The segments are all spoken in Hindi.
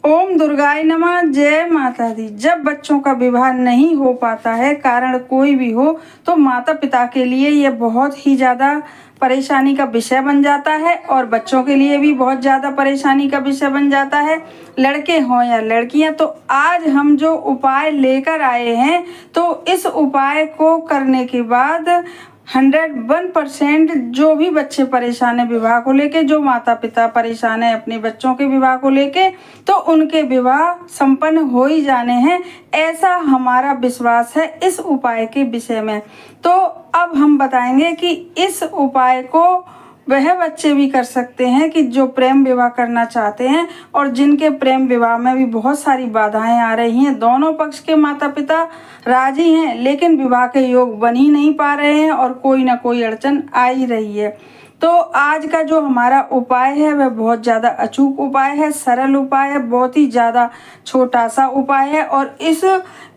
ओम दुर्गाय नमः। जय माता दी। जब बच्चों का विवाह नहीं हो पाता है, कारण कोई भी हो, तो माता पिता के लिए यह बहुत ही ज़्यादा परेशानी का विषय बन जाता है और बच्चों के लिए भी बहुत ज़्यादा परेशानी का विषय बन जाता है, लड़के हों या लड़कियां। तो आज हम जो उपाय लेकर आए हैं, तो इस उपाय को करने के बाद 101% जो भी बच्चे परेशान है विवाह को लेके, जो माता पिता परेशान है अपने बच्चों के विवाह को लेके, तो उनके विवाह संपन्न हो ही जाने हैं, ऐसा हमारा विश्वास है इस उपाय के विषय में। तो अब हम बताएंगे कि इस उपाय को वह बच्चे भी कर सकते हैं कि जो प्रेम विवाह करना चाहते हैं और जिनके प्रेम विवाह में भी बहुत सारी बाधाएं आ रही हैं। दोनों पक्ष के माता पिता राजी हैं, लेकिन विवाह के योग बन ही नहीं पा रहे हैं और कोई ना कोई अड़चन आ ही रही है। तो आज का जो हमारा उपाय है वह बहुत ज़्यादा अचूक उपाय है, सरल उपाय है, बहुत ही ज़्यादा छोटा सा उपाय है और इस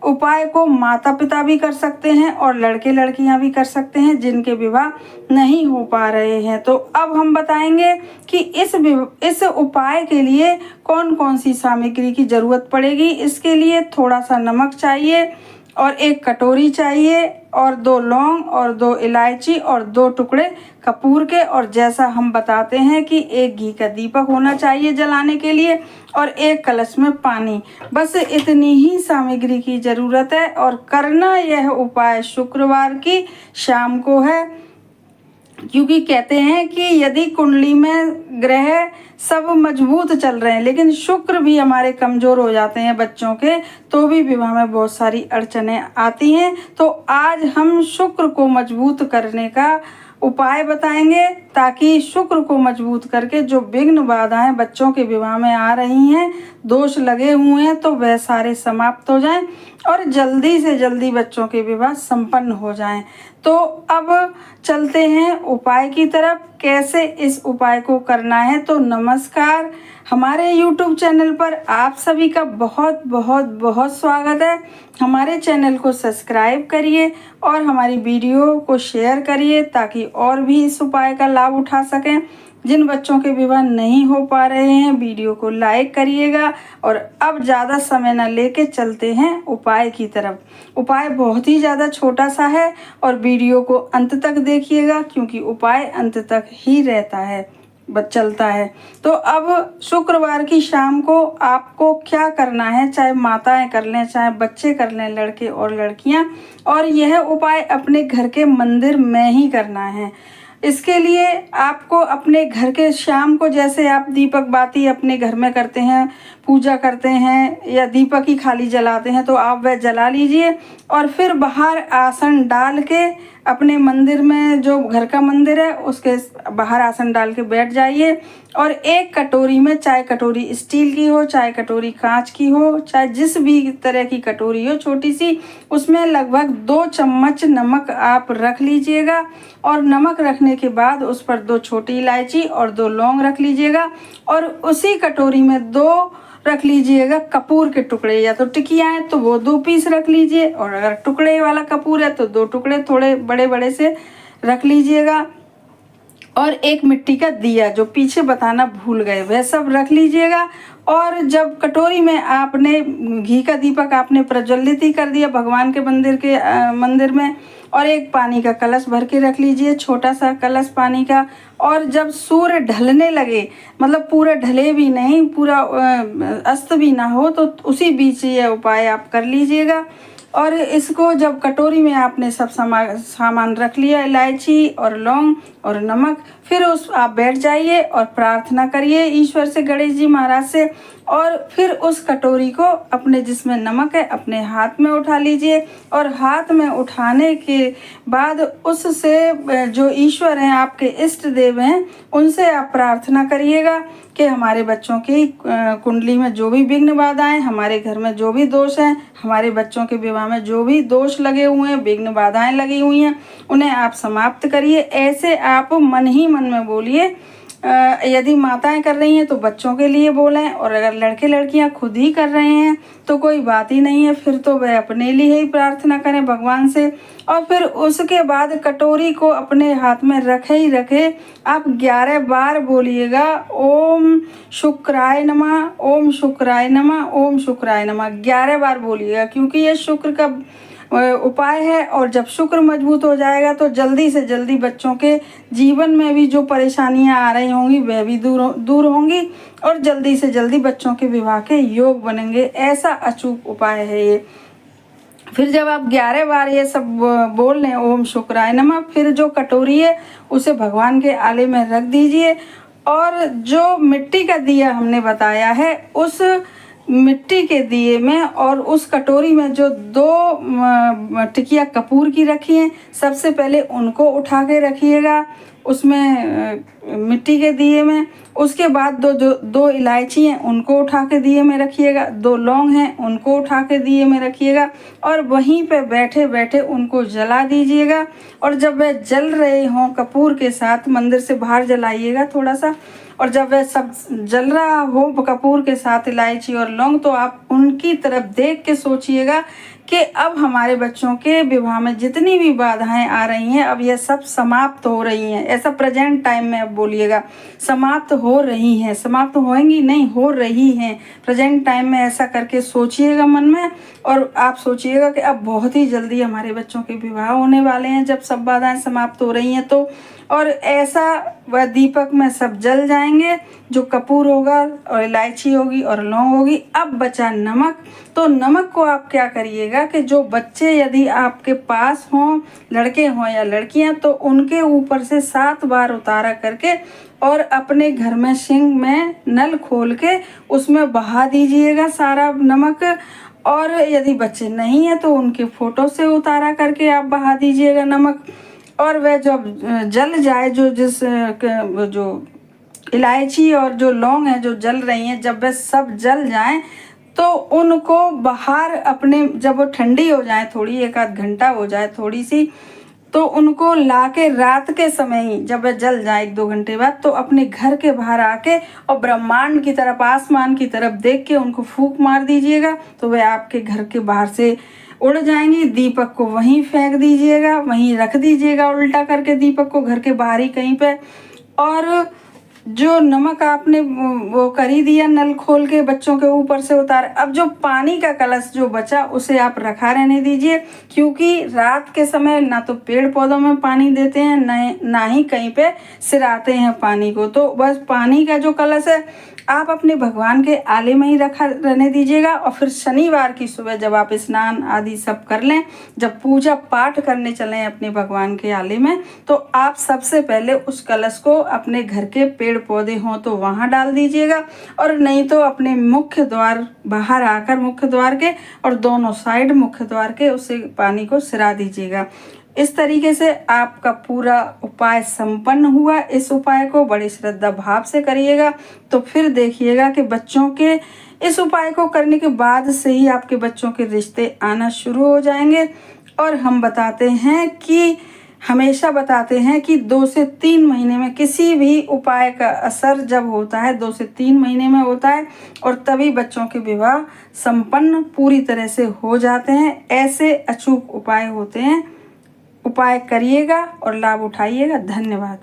उपाय को माता पिता भी कर सकते हैं और लड़के लड़कियां भी कर सकते हैं जिनके विवाह नहीं हो पा रहे हैं। तो अब हम बताएंगे कि इस उपाय के लिए कौन कौन सी सामग्री की ज़रूरत पड़ेगी। इसके लिए थोड़ा सा नमक चाहिए और एक कटोरी चाहिए और 2 लौंग और 2 इलायची और 2 टुकड़े कपूर के, और जैसा हम बताते हैं कि एक घी का दीपक होना चाहिए जलाने के लिए और एक कलश में पानी। बस इतनी ही सामग्री की ज़रूरत है और करना यह उपाय शुक्रवार की शाम को है, क्योंकि कहते हैं कि यदि कुंडली में ग्रह सब मजबूत चल रहे हैं लेकिन शुक्र भी हमारे कमज़ोर हो जाते हैं बच्चों के, तो भी विवाह में बहुत सारी अड़चनें आती हैं। तो आज हम शुक्र को मजबूत करने का उपाय बताएंगे, ताकि शुक्र को मजबूत करके जो विघ्न बाधाएं बच्चों के विवाह में आ रही हैं, दोष लगे हुए हैं, तो वह सारे समाप्त हो जाएं और जल्दी से जल्दी बच्चों के विवाह संपन्न हो जाएं। तो अब चलते हैं उपाय की तरफ। कैसे इस उपाय को करना है। तो नमस्कार, हमारे YouTube चैनल पर आप सभी का बहुत बहुत बहुत स्वागत है। हमारे चैनल को सब्सक्राइब करिए और हमारी वीडियो को शेयर करिए, ताकि और भी इस उपाय का लाभ उठा सकें। जिन बच्चों के विवाह नहीं हो पा रहे हैं, वीडियो को लाइक करिएगा। और अब ज़्यादा समय न लेके चलते हैं उपाय की तरफ। उपाय बहुत ही ज़्यादा छोटा सा है और वीडियो को अंत तक देखिएगा, क्योंकि उपाय अंत तक ही रहता है, चलता है। तो अब शुक्रवार की शाम को आपको क्या करना है, चाहे माताएं कर लें चाहे बच्चे कर लें, लड़के और लड़कियां, और यह उपाय अपने घर के मंदिर में ही करना है। इसके लिए आपको अपने घर के शाम को, जैसे आप दीपक बाती अपने घर में करते हैं, पूजा करते हैं या दीपक ही खाली जलाते हैं, तो आप वह जला लीजिए और फिर बाहर आसन डाल के अपने मंदिर में, जो घर का मंदिर है उसके बाहर आसन डाल के बैठ जाइए और एक कटोरी में, चाहे कटोरी स्टील की हो चाहे कटोरी कांच की हो, चाहे जिस भी तरह की कटोरी हो छोटी सी, उसमें लगभग 2 चम्मच नमक आप रख लीजिएगा। और नमक रखने के बाद उस पर 2 छोटी इलायची और 2 लौंग रख लीजिएगा और उसी कटोरी में 2 रख लीजिएगा कपूर के टुकड़े, या तो टिकिया है तो वो 2 पीस रख लीजिए, और अगर टुकड़े वाला कपूर है तो 2 टुकड़े थोड़े बड़े बड़े से रख लीजिएगा। और एक मिट्टी का दिया, जो पीछे बताना भूल गए, वह सब रख लीजिएगा। और जब कटोरी में आपने घी का दीपक आपने प्रज्वलित ही कर दिया भगवान के मंदिर में, और एक पानी का कलश भर के रख लीजिए, छोटा सा कलश पानी का। और जब सूर्य ढलने लगे, मतलब पूरा ढले भी नहीं, पूरा अस्त भी ना हो, तो उसी बीच ये उपाय आप कर लीजिएगा। और इसको जब कटोरी में आपने सब सामान रख लिया, इलायची और लौंग और नमक, फिर आप बैठ जाइए और प्रार्थना करिए ईश्वर से, गणेश जी महाराज से। और फिर उस कटोरी को अपने, जिसमें नमक है, अपने हाथ में उठा लीजिए और हाथ में उठाने के बाद उससे जो ईश्वर हैं, आपके इष्ट देव हैं, उनसे आप प्रार्थना करिएगा कि हमारे बच्चों की कुंडली में जो भी विघ्न बाधाएं, हमारे घर में जो भी दोष हैं, हमारे बच्चों के विवाह में जो भी दोष लगे हुए हैं, विघ्न बाधाएं लगी हुई हैं, उन्हें आप समाप्त करिए। ऐसे आप मन ही मन में बोलिए यदि माताएं कर रही हैं तो बच्चों के लिए बोलें, और अगर लड़के लड़कियां खुद ही कर रहे हैं तो कोई बात ही नहीं है, फिर तो वह अपने लिए ही प्रार्थना करें भगवान से। और फिर उसके बाद कटोरी को अपने हाथ में रखे ही रखे आप 11 बार बोलिएगा ओम शुक्राय नमः, ओम शुक्राय नमः, ओम शुक्राय नमः। 11 बार बोलिएगा, क्योंकि ये शुक्र का उपाय है। और जब शुक्र मजबूत हो जाएगा तो जल्दी से जल्दी बच्चों के जीवन में भी जो परेशानियां आ रही होंगी वह भी दूर होंगी, और जल्दी से जल्दी बच्चों के विवाह के योग बनेंगे। ऐसा अचूक उपाय है ये। फिर जब आप 11 बार ये सब बोल लें ओम शुक्राय नमः, फिर जो कटोरी है उसे भगवान के आले में रख दीजिए, और जो मिट्टी का दिया हमने बताया है उस मिट्टी के दिए में और उस कटोरी में जो 2 टिकिया कपूर की रखी हैं, सबसे पहले उनको उठा के रखिएगा उसमें मिट्टी के दिए में। उसके बाद दो इलायची हैं उनको उठा के दिए में रखिएगा, 2 लौंग हैं उनको उठा के दिए में रखिएगा, और वहीं पे बैठे बैठे उनको जला दीजिएगा। और जब वह जल रहे हों कपूर के साथ, मंदिर से बाहर जलाइएगा थोड़ा सा, और जब वह सब जल रहा हो कपूर के साथ इलायची और लौंग, तो आप उनकी तरफ देख के सोचिएगा कि अब हमारे बच्चों के विवाह में जितनी भी बाधाएं आ रही हैं अब ये सब समाप्त हो रही हैं। ऐसा प्रेजेंट टाइम में अब बोलिएगा, समाप्त हो रही हैं, समाप्त होएंगी नहीं, हो रही हैं। प्रेजेंट टाइम में ऐसा करके सोचिएगा मन में, और आप सोचिएगा कि अब बहुत ही जल्दी हमारे बच्चों के विवाह होने वाले हैं जब सब बाधाएं समाप्त हो रही हैं तो। और ऐसा वह दीपक में सब जल जाएंगे, जो कपूर होगा और इलायची होगी और लौंग होगी। अब बचा नमक, तो नमक को आप क्या करिएगा कि जो बच्चे यदि आपके पास हों, लड़के हों या लड़कियां, तो उनके ऊपर से 7 बार उतारा करके और अपने घर में सिंक में नल खोल के उसमें बहा दीजिएगा सारा नमक। और यदि बच्चे नहीं हैं तो उनके फोटो से उतारा करके आप बहा दीजिएगा नमक। और वह जब जल जाए, जो इलायची और जो लौंग है जो जल रही हैं, जब वह सब जल जाएं तो उनको बाहर अपने, जब वो ठंडी हो जाए थोड़ी, 1 आध घंटा हो जाए थोड़ी सी, तो उनको लाके रात के समय ही जब वह जल जाए 1-2 घंटे बाद, तो अपने घर के बाहर आके और ब्रह्मांड की तरफ, आसमान की तरफ देख के उनको फूंक मार दीजिएगा, तो वह आपके घर के बाहर से उड़ जाएंगी। दीपक को वहीं फेंक दीजिएगा, वहीं रख दीजिएगा उल्टा करके दीपक को घर के बाहर ही कहीं पे। और जो नमक आपने वो कर ही दिया नल खोल के बच्चों के ऊपर से उतार, अब जो पानी का कलश जो बचा उसे आप रखा रहने दीजिए, क्योंकि रात के समय ना तो पेड़ पौधों में पानी देते हैं ना ही कहीं पे सिराते हैं पानी को। तो बस पानी का जो कलश है आप अपने भगवान के आले में ही रखा रहने दीजिएगा। और फिर शनिवार की सुबह जब आप स्नान आदि सब कर लें, जब पूजा पाठ करने चलें अपने भगवान के आले में, तो आप सबसे पहले उस कलश को अपने घर के पेड़ पौधे हों तो वहाँ डाल दीजिएगा, और नहीं तो अपने मुख्य द्वार बाहर आकर मुख्य द्वार के और दोनों साइड मुख्य द्वार के उसे पानी को सिरा दीजिएगा। इस तरीके से आपका पूरा उपाय संपन्न हुआ। इस उपाय को बड़ी श्रद्धा भाव से करिएगा, तो फिर देखिएगा कि बच्चों के इस उपाय को करने के बाद से ही आपके बच्चों के रिश्ते आना शुरू हो जाएंगे। और हम हमेशा बताते हैं कि 2 से 3 महीने में किसी भी उपाय का असर जब होता है 2 से 3 महीने में होता है, और तभी बच्चों के विवाह संपन्न पूरी तरह से हो जाते हैं। ऐसे अचूक उपाय होते हैं। उपाय करिएगा और लाभ उठाइएगा। धन्यवाद।